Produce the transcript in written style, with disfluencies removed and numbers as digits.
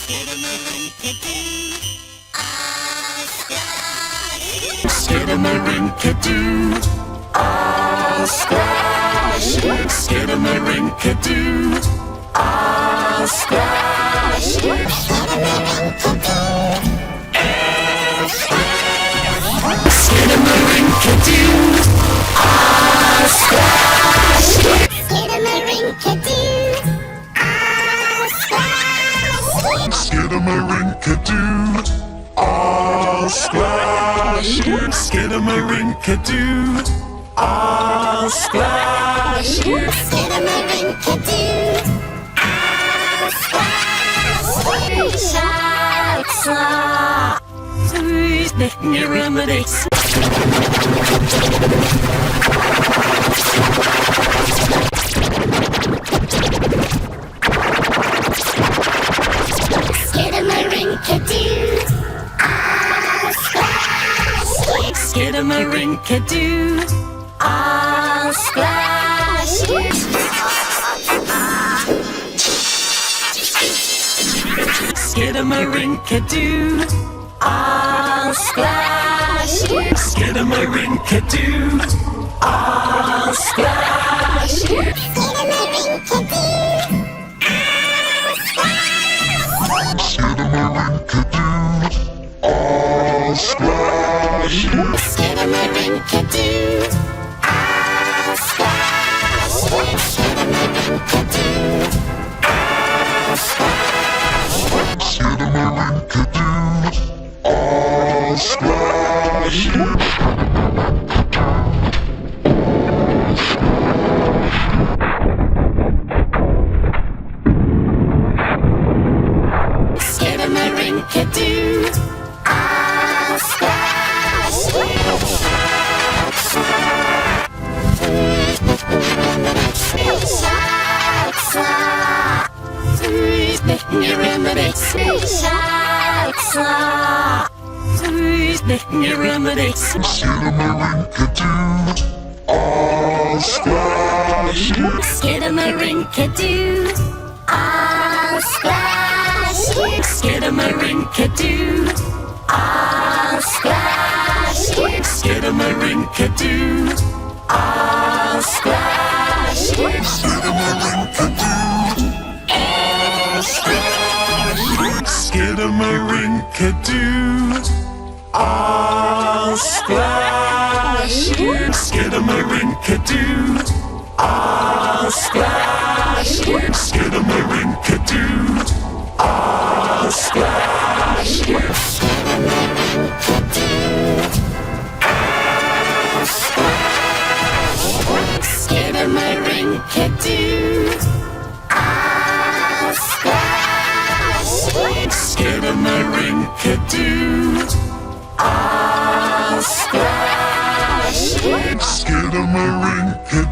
Skidamarinka-doo, all splash. Skidamarinka-doo, all splash. Skidamarinka-doo, all splash. Skidamarinka-doo, all splash. Skidamarinka-doo, all splash. Skidamarinka-doo, all splash. Skidamarinka-doo, all splash. Shout slap. Who's making your remedy? Skidamarinka-doo, all splash. Skidamarinka-doo, all splash. Skidamarinka-doo, all splash. Skidamarinka-doo, all splash. Skidamarinka-doo, All splash. Skidamarinka-doo, all splash. Skidamarinka-doo, all splash. Skidamarinka-doo, all splash. Skidamarinka-doo, all splash. Shout slap. Who's making your remedy? Shout slap. Who's making your remedy? Skidamarinka-doo, all splash. Skidamarinka-doo, all splash. Skidamarinka-doo, all splash. Skidamarinka-doo, all splash. Skidamarinka-doo, all splash. Skidamarinka-doo, all splash. Skidamarinka-doo, all splash. Skidamarinka-doo, all splash. Skidamarinka-doo, all splash. Skidamarinka-doo.